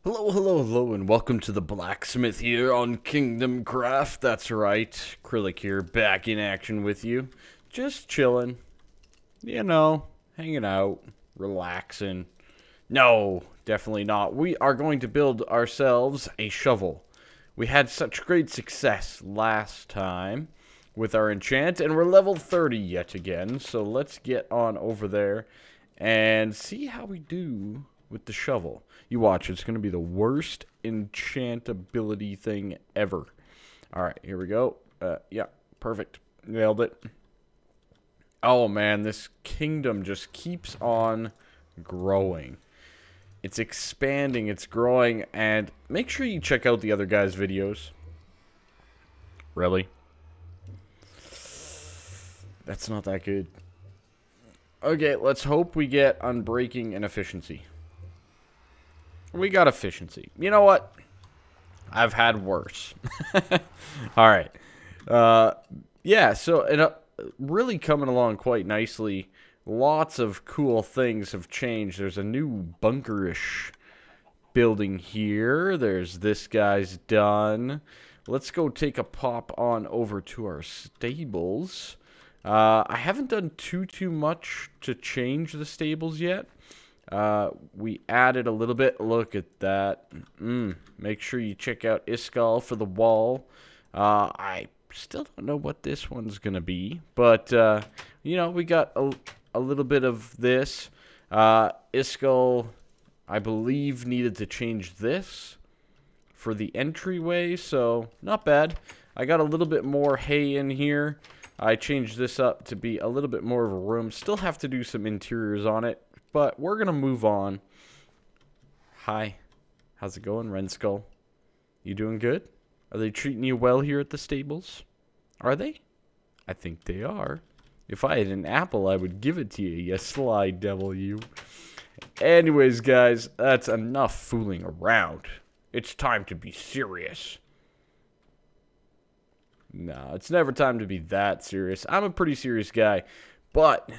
Hello, hello, hello, and welcome to the blacksmith here on Kingdomcraft. That's right, Kryllyk here, back in action with you. Just chilling, hanging out, relaxing. No, definitely not. We are going to build ourselves a shovel. We had such great success last time with our enchant, and we're level 30 yet again. So let's get on over there and see how we do with the shovel. You watch, it's going to be the worst enchantability thing ever. Alright, here we go. Yeah, perfect. Nailed it. Oh man, this kingdom just keeps on growing. It's expanding, it's growing, and make sure you check out the other guys' videos. Really? That's not that good. Okay, let's hope we get unbreaking and efficiency. We got efficiency. You know what? I've had worse. Alright. Yeah, so it really coming along quite nicely. Lots of cool things have changed. There's a new bunkerish building here. There's this guy's done. Let's go take a pop on over to our stables. I haven't done too much to change the stables yet. We added a little bit. Look at that. Make sure you check out Iskall for the wall. I still don't know what this one's gonna be, but we got a little bit of this. Iskall, I believe, needed to change this for the entryway, so not bad. I got a little bit more hay in here. I changed this up to be a little bit more of a room. Still have to do some interiors on it, but we're going to move on. Hi. How's it going, Renskull? You doing good? Are they treating you well here at the stables? Are they? I think they are. If I had an apple, I would give it to you, you sly devil, you. Anyways, guys, that's enough fooling around. It's time to be serious. No, it's never time to be that serious. I'm a pretty serious guy, but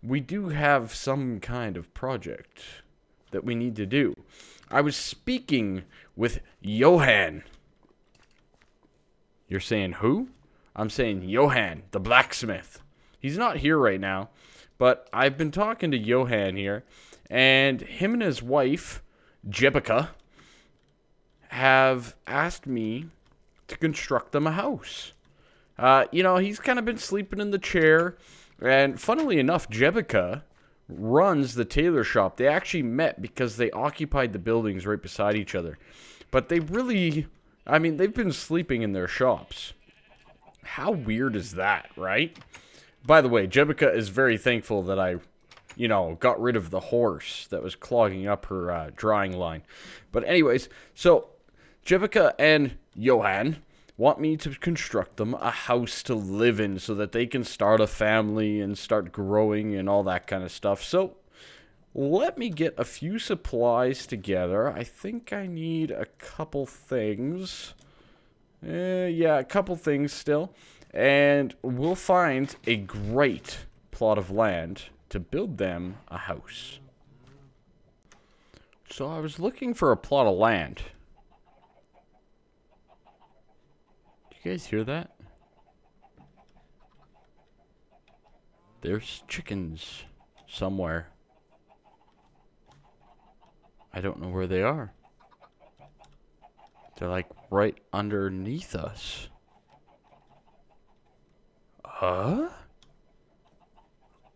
we do have some kind of project that we need to do. I was speaking with Johan. You're saying who? I'm saying Johan, the blacksmith. He's not here right now, but I've been talking to Johan here, and him and his wife, Jebica, have asked me to construct them a house. He's kind of been sleeping in the chair. And funnily enough, Jebica runs the tailor shop. They actually met because they occupied the buildings right beside each other. But they really, they've been sleeping in their shops. How weird is that, right? By the way, Jebica is very thankful that I, got rid of the horse that was clogging up her drying line. But anyways, so Jebica and Johan want me to construct them a house to live in so that they can start a family and start growing and all that kind of stuff. So let me get a few supplies together. I think I need a couple things. Yeah, a couple things still. And we'll find a great plot of land to build them a house. So I was looking for a plot of land. You guys hear that? There's chickens somewhere. I don't know where they are. They're like right underneath us. Huh?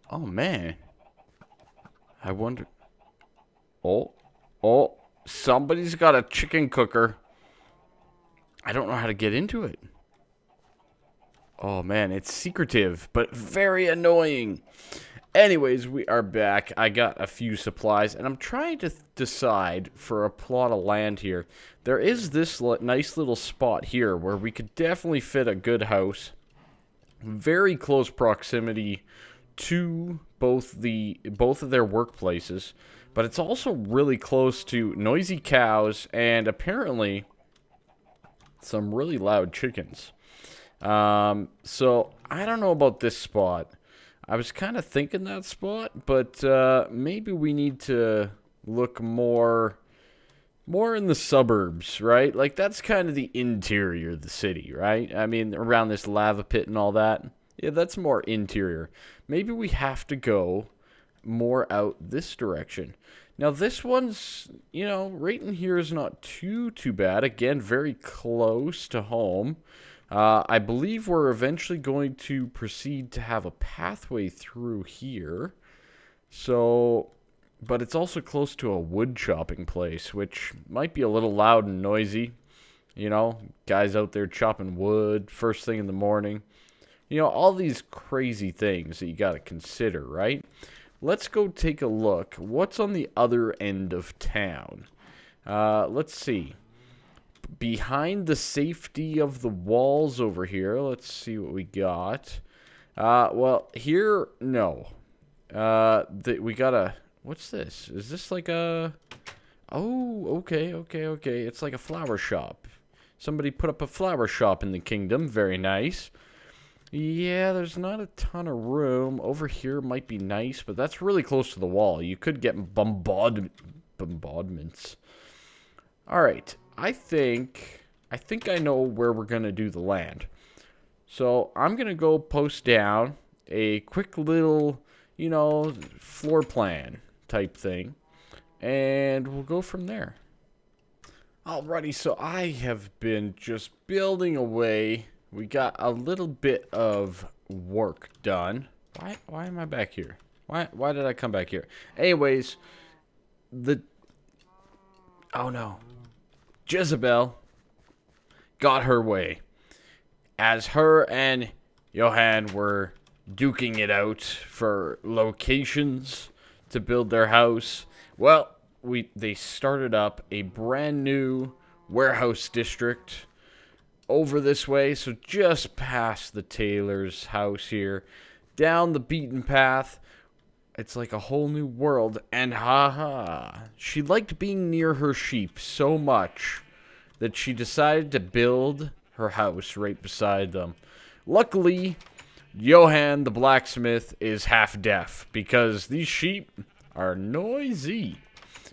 Oh man. I wonder. Oh, somebody's got a chicken cooker. I don't know how to get into it. Oh man, it's secretive, but very annoying. Anyways, we are back. I got a few supplies, and I'm trying to decide for a plot of land here. There is this nice little spot here where we could definitely fit a good house. Very close proximity to both of their workplaces, but it's also really close to noisy cows and apparently some really loud chickens. So I don't know about this spot. I was kind of thinking that spot, but maybe we need to look more more in the suburbs, right? Like, that's kind of the interior of the city, right? I mean, around this lava pit and all that. Yeah, that's more interior. Maybe we have to go more out this direction. Now, this one's, you know, right in here is not too bad. Again, very close to home. I believe we're eventually going to proceed to have a pathway through here. So, but it's also close to a wood chopping place, which might be a little loud and noisy. You know, guys out there chopping wood first thing in the morning. You know, all these crazy things that you got to consider, right? Let's go take a look. What's on the other end of town? Let's see. Behind the safety of the walls over here, let's see what we got. Well, here, no. We got a... What's this? Is this like a... Oh, okay. It's like a flower shop. Somebody put up a flower shop in the kingdom. Very nice. Yeah, there's not a ton of room. Over here might be nice, but that's really close to the wall. You could get bombardments. Alright, I think I know where we're going to do the land. So, I'm going to go post down a quick little, you know, floor plan type thing. And we'll go from there. Alrighty, so I have been just building away. We got a little bit of work done. Why am I back here? Why did I come back here? Anyways, oh no. Jezebel got her way. As her and Johan were duking it out for locations to build their house, well, they started up a brand new warehouse district over this way, so just past the tailor's house here, down the beaten path. It's like a whole new world, and haha, she liked being near her sheep so much that she decided to build her house right beside them. Luckily, Johan the blacksmith is half deaf because these sheep are noisy.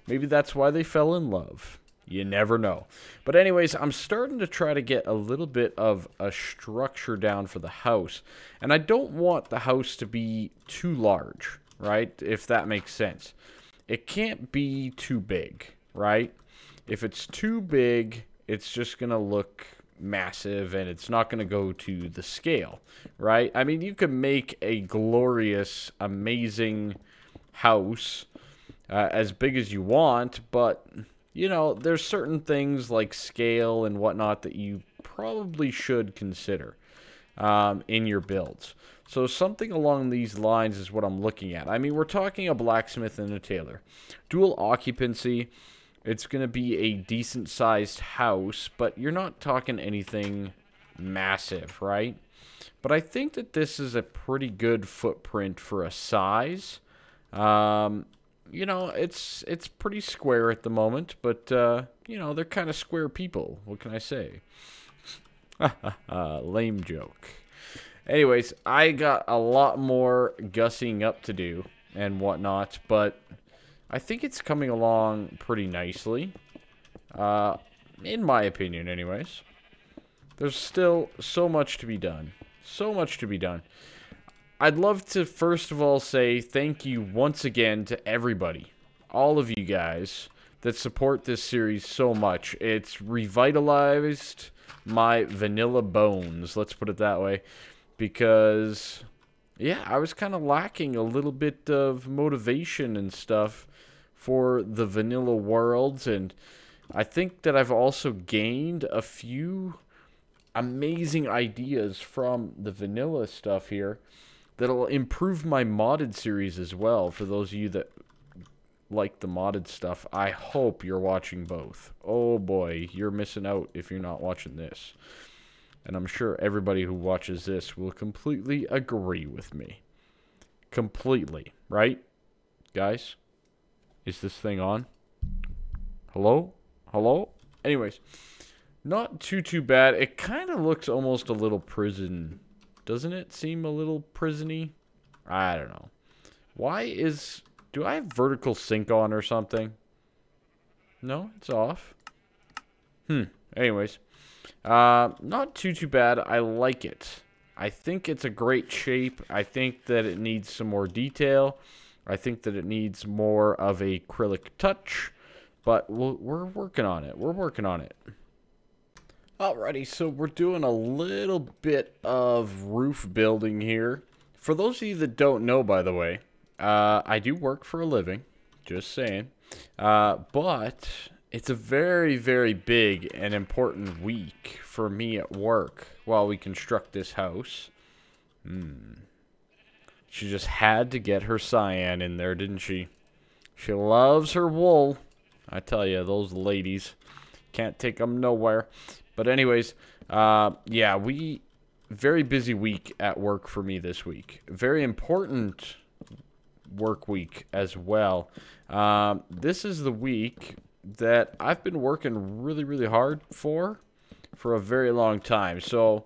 Maybe that's why they fell in love. You never know. But anyways, I'm starting to try to get a little bit of a structure down for the house. And I don't want the house to be too large, right? If that makes sense. It can't be too big, right? If it's too big, it's just going to look massive and it's not going to go to the scale, right? I mean, you could make a glorious, amazing house as big as you want, but... you know, there's certain things like scale and whatnot that you probably should consider in your builds. So something along these lines is what I'm looking at. I mean, we're talking a blacksmith and a tailor. Dual occupancy, it's going to be a decent-sized house, but you're not talking anything massive, right? But I think that this is a pretty good footprint for a size. You know, it's pretty square at the moment, but, you know, they're kind of square people. What can I say? Lame joke. Anyways, I got a lot more gussying up to do and whatnot, but I think it's coming along pretty nicely. In my opinion, anyways. There's still so much to be done. So much to be done. I'd love to, first of all, say thank you once again to everybody, all of you guys, that support this series so much. It's revitalized my vanilla bones, let's put it that way, because, yeah, I was kind of lacking a little bit of motivation and stuff for the vanilla worlds, and I think that I've also gained a few amazing ideas from the vanilla stuff here that'll improve my modded series as well. For those of you that like the modded stuff, I hope you're watching both. Oh boy, you're missing out if you're not watching this. And I'm sure everybody who watches this will completely agree with me. Completely, right? Guys? Is this thing on? Hello? Hello? Anyways, not too bad. It kind of looks almost a little prison. Doesn't it seem a little prison-y? I don't know. Why is... do I have vertical sync on or something? No, it's off. Anyways. Not too bad. I like it. I think it's a great shape. I think that it needs some more detail. I think that it needs more of a Kryllyk touch. But we're working on it. We're working on it. Alrighty, so we're doing a little bit of roof building here. For those of you that don't know, by the way, I do work for a living. Just saying. But it's a very, very big and important week for me at work while we construct this house. She just had to get her cyan in there, didn't she? She loves her wool. I tell you, those ladies can't take them nowhere. But anyways, yeah, very busy week at work for me this week. Very important work week as well. This is the week that I've been working really, really hard for a very long time. So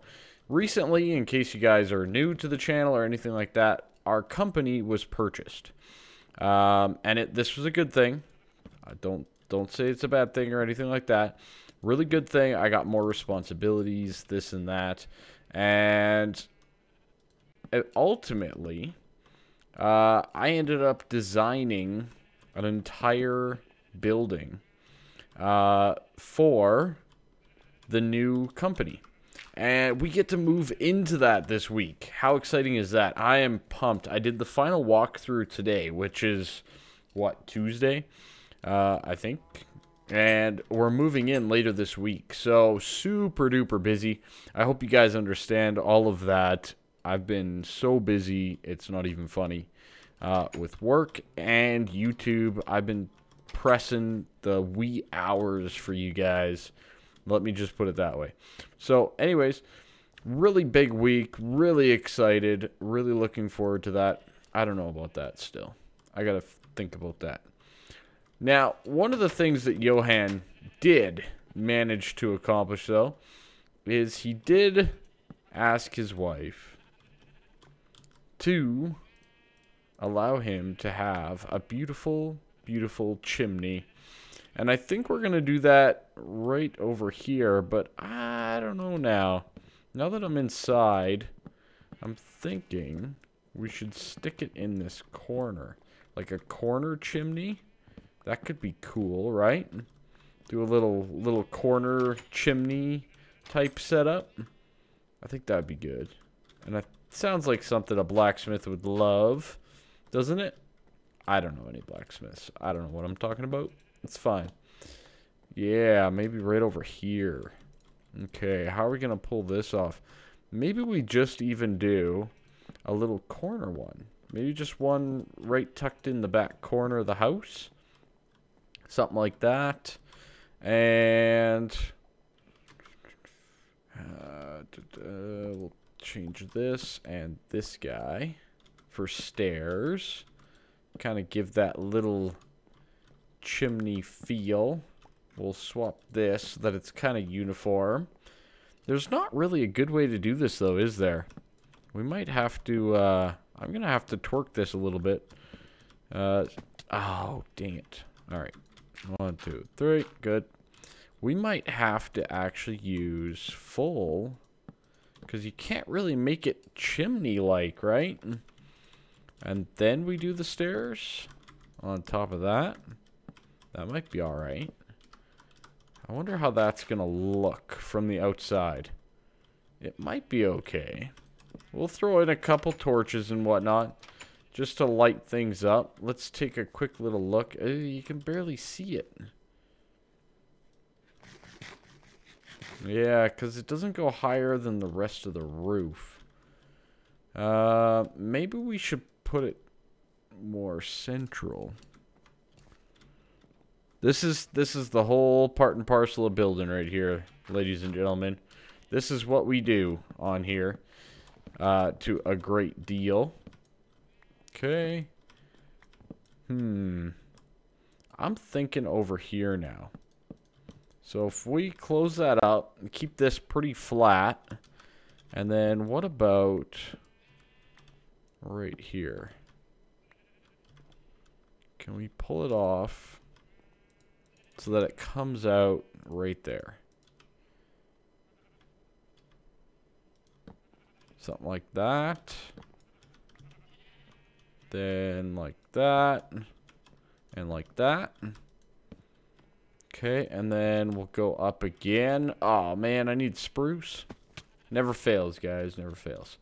recently, in case you guys are new to the channel or anything like that, our company was purchased. And this was a good thing. Don't say it's a bad thing or anything like that. Really good thing. I got more responsibilities, this and that. And ultimately, I ended up designing an entire building for the new company. And we get to move into that this week. How exciting is that? I am pumped. I did the final walkthrough today, which is, what, Tuesday? I think. And we're moving in later this week. So, super duper busy. I hope you guys understand all of that. I've been so busy, it's not even funny. With work and YouTube, I've been pressing the wee hours for you guys. Let me just put it that way. So, anyways, really big week. Really excited. Really looking forward to that. I don't know about that still. I gotta think about that. Now, one of the things that Johan did manage to accomplish, though, is he did ask his wife to allow him to have a beautiful, beautiful chimney. And I think we're going to do that right over here, but I don't know now. Now that I'm inside, I'm thinking we should stick it in this corner. Like a corner chimney. That could be cool, right? Do a little corner chimney type setup. I think that'd be good. And it sounds like something a blacksmith would love, doesn't it? I don't know any blacksmiths. I don't know what I'm talking about. It's fine. Yeah, maybe right over here. Okay, how are we going to pull this off? Maybe we just even do a little corner one. Maybe just one right tucked in the back corner of the house. Something like that. And we'll change this and this guy for stairs. Kind of give that little chimney feel. We'll swap this so that it's kind of uniform. There's not really a good way to do this, though, is there? We might have to, I'm going to have to torque this a little bit. Oh, dang it. All right. 1, 2, 3. Good. We might have to actually use full, because you can't really make it chimney-like, right? And then we do the stairs on top of that. That might be all right. I wonder how that's going to look from the outside. It might be okay. We'll throw in a couple torches and whatnot just to light things up. Let's take a quick little look. You can barely see it. Yeah, because it doesn't go higher than the rest of the roof. Maybe we should put it more central. This is the whole part and parcel of building right here, ladies and gentlemen. This is what we do on here to a great deal. Okay. I'm thinking over here now. So if we close that up and keep this pretty flat, and then what about right here? Can we pull it off? so that it comes out right there. Something like that. Then like that. And like that. Okay, and then we'll go up again. Oh, man, I need spruce. Never fails, guys. Never fails.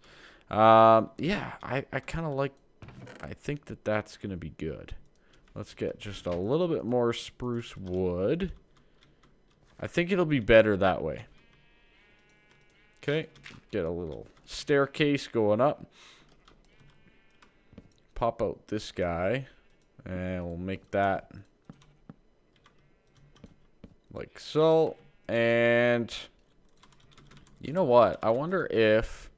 Yeah, I kind of like... I think that that's going to be good. Let's get just a little bit more spruce wood. I think it'll be better that way. Okay, get a little staircase going up. Pop out this guy. And we'll make that like so. And you know what? I wonder if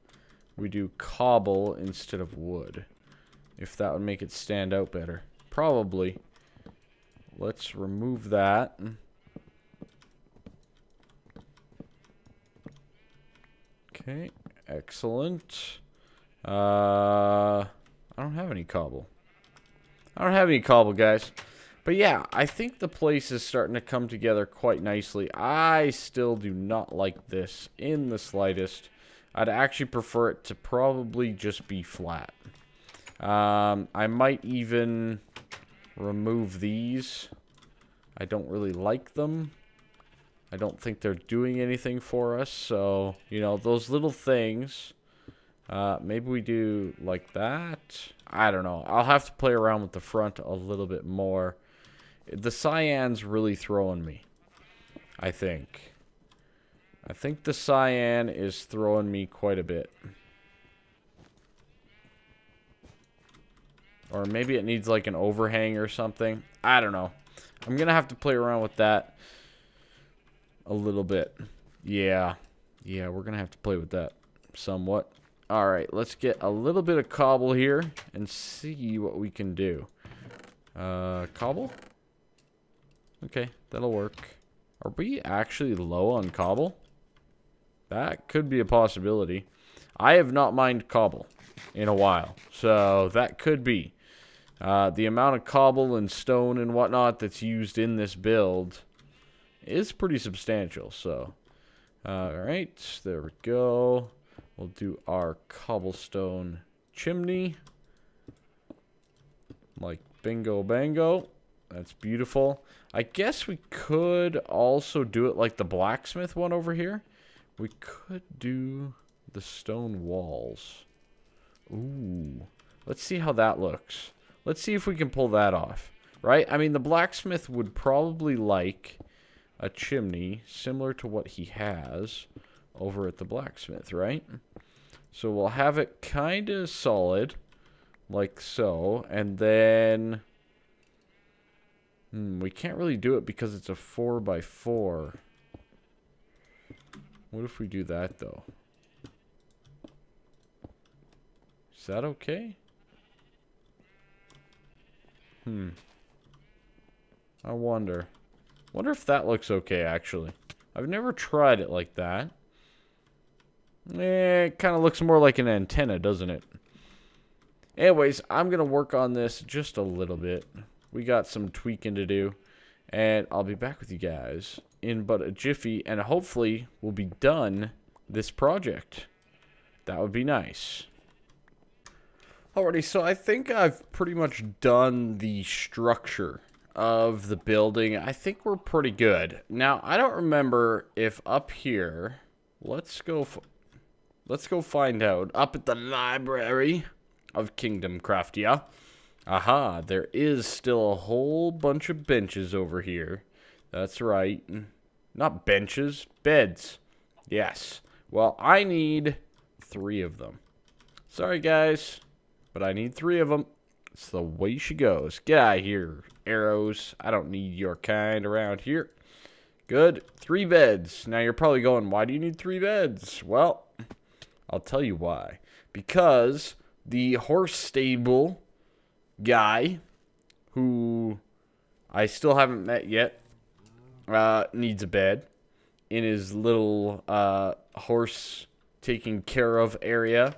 we do cobble instead of wood. If that would make it stand out better. Probably. Let's remove that. Okay, excellent. I don't have any cobble. I don't have any cobble, guys. But yeah, I think the place is starting to come together quite nicely. I still do not like this in the slightest. I'd actually prefer it to probably just be flat. I might even remove these. I don't really like them. I don't think they're doing anything for us. So, you know, those little things. Maybe we do like that. I don't know. I'll have to play around with the front a little bit more. The cyan's really throwing me, I think. I think the cyan is throwing me quite a bit. Or maybe it needs like an overhang or something. I don't know. I'm going to have to play around with that a little bit. Yeah. Yeah, we're going to have to play with that somewhat. Alright, let's get a little bit of cobble here and see what we can do. Cobble? Okay, that'll work. Are we actually low on cobble? That could be a possibility. I have not mined cobble in a while, so that could be. The amount of cobble and stone and whatnot that's used in this build is pretty substantial, so. Alright, there we go. We'll do our cobblestone chimney. Like bingo bango. That's beautiful. I guess we could also do it like the blacksmith one over here. We could do the stone walls. Ooh. Let's see how that looks. Let's see if we can pull that off. Right? I mean, the blacksmith would probably like a chimney similar to what he has over at the blacksmith, right? So we'll have it kind of solid, like so, and then we can't really do it because it's a 4x4. What if we do that though? Is that okay? I wonder. Wonder if that looks okay, actually. I've never tried it like that. It kind of looks more like an antenna, doesn't it? Anyways, I'm going to work on this just a little bit. We got some tweaking to do. And I'll be back with you guys in but a jiffy. And hopefully we'll be done this project. That would be nice. Alrighty, so I think I've pretty much done the structure of the building. I think we're pretty good. Now, I don't remember if up here... Let's go find out. Up at the library of Kingdomcraft, yeah? Aha, there is still a whole bunch of benches over here. That's right. Not benches, beds. Yes. Well, I need 3 of them. Sorry, guys, but I need 3 of them. It's the way she goes. Get out of here, arrows. I don't need your kind around here. Good. 3 beds. Now, you're probably going, why do you need 3 beds? Well... I'll tell you why. Because the horse stable guy, who I still haven't met yet, needs a bed in his little horse taking care of area.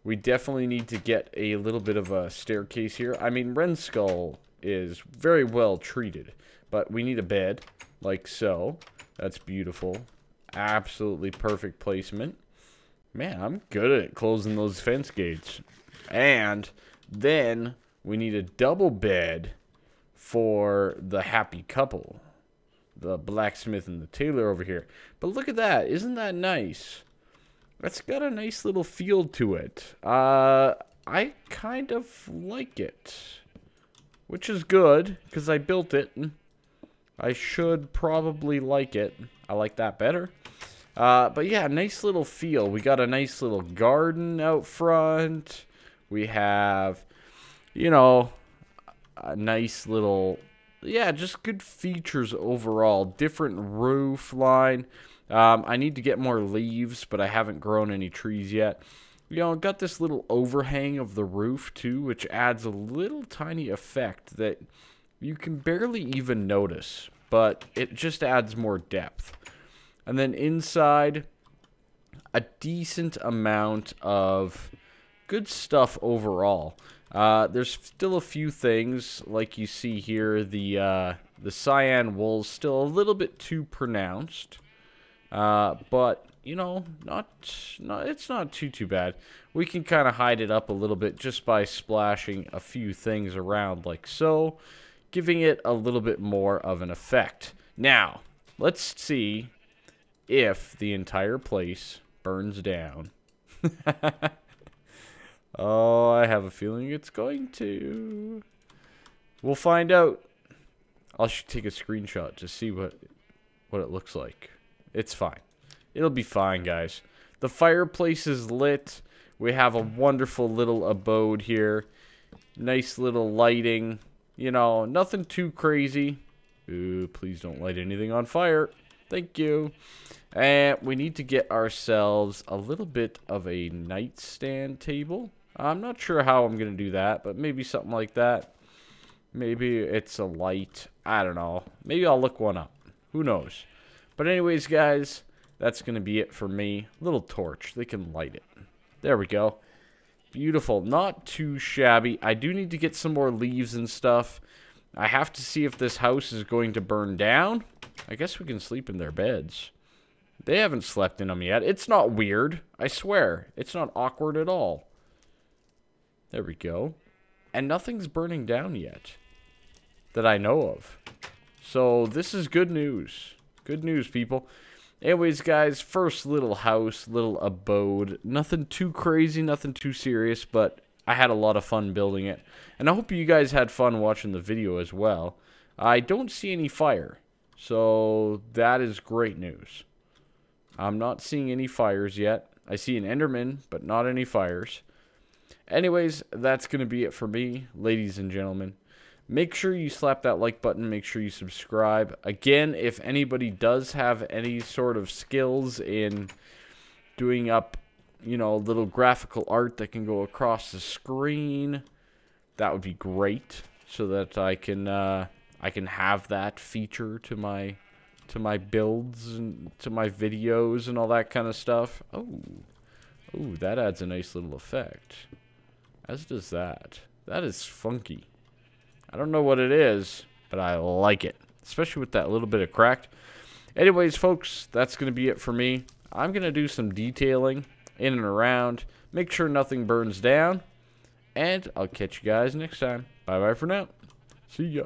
We definitely need to get a little bit of a staircase here. I mean, Ren Skull is very well treated, but we need a bed, like so. That's beautiful. Absolutely perfect placement. Man, I'm good at closing those fence gates. And then we need a double bed for the happy couple. The blacksmith and the tailor over here. But look at that. Isn't that nice? That's got a nice little feel to it. I kind of like it. Which is good, because I built it. I should probably like it. I like that better. But yeah, nice little feel. We got a nice little garden out front. We have, you know, a nice little, yeah, just good features overall. Different roof line. I need to get more leaves, but I haven't grown any trees yet. You know, got this little overhang of the roof too, which adds a little tiny effect that you can barely even notice, but it just adds more depth. And then inside, a decent amount of good stuff overall. There's still a few things, like you see here, the cyan wool's still a little bit too pronounced. But, you know, it's not too bad. We can kind of hide it up a little bit just by splashing a few things around like so, giving it a little bit more of an effect. Now, let's see if the entire place burns down. Oh, I have a feeling it's going to. We'll find out. I'll take a screenshot to see what it looks like. It's fine. It'll be fine, guys. The fireplace is lit. We have a wonderful little abode here. Nice little lighting. You know, nothing too crazy. Ooh, please don't light anything on fire. Thank you. And we need to get ourselves a little bit of a nightstand table. I'm not sure how I'm going to do that, but maybe something like that. Maybe it's a light. I don't know. Maybe I'll look one up. Who knows? But anyways, guys, that's going to be it for me. Little torch. They can light it. There we go. Beautiful. Not too shabby. I do need to get some more leaves and stuff. I have to see if this house is going to burn down. I guess we can sleep in their beds. They haven't slept in them yet. It's not weird. I swear. It's not awkward at all. There we go. And nothing's burning down yet that I know of. So this is good news. Good news, people. Anyways, guys, first little house, little abode. Nothing too crazy, nothing too serious, but I had a lot of fun building it. And I hope you guys had fun watching the video as well. I don't see any fire, so that is great news. I'm not seeing any fires yet. I see an Enderman, but not any fires. Anyways, that's going to be it for me, ladies and gentlemen. Make sure you slap that like button. Make sure you subscribe. Again, if anybody does have any sort of skills in doing up, you know, little graphical art that can go across the screen, that would be great, so that I can have that feature to my builds and to my videos and all that kind of stuff. Oh, that adds a nice little effect. As does that. That is funky. I don't know what it is, but I like it. Especially with that little bit of cracked. Anyways, folks, that's going to be it for me. I'm going to do some detailing in and around. Make sure nothing burns down. And I'll catch you guys next time. Bye-bye for now. See ya.